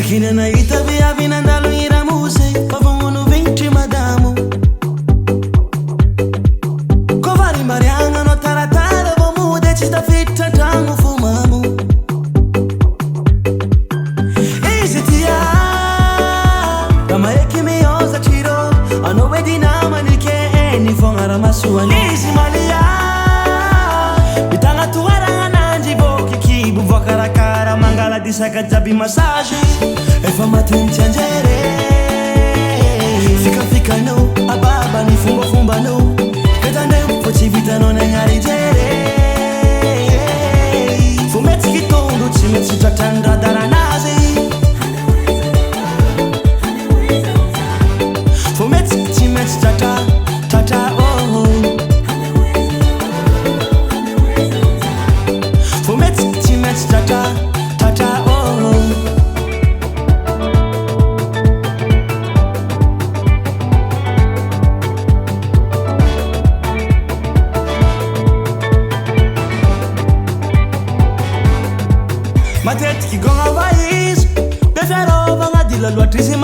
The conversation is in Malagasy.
Kinana itavia vinandalo iramuse pavongono 20 madamo Kovari marianga no taratara vomude cista fitta tango fumamu Easy tia Kama ekimi oza chiro Ano wedina manike eni fongara masuani Easy malia Bitanga tuwaranga nanji boki kibu vakarakara Mangala disaka jabi massage Efa matenti anjere Fika no Ababa ni fumba no Katane pochi vita non è ngari jere Fumetti ki tondo chimetsi tatanda daranazi Fumetti chimetsi tata oh Fumetti chimetsi tata oh Matete ki gonga vaiz Befero vanga dila lua trisi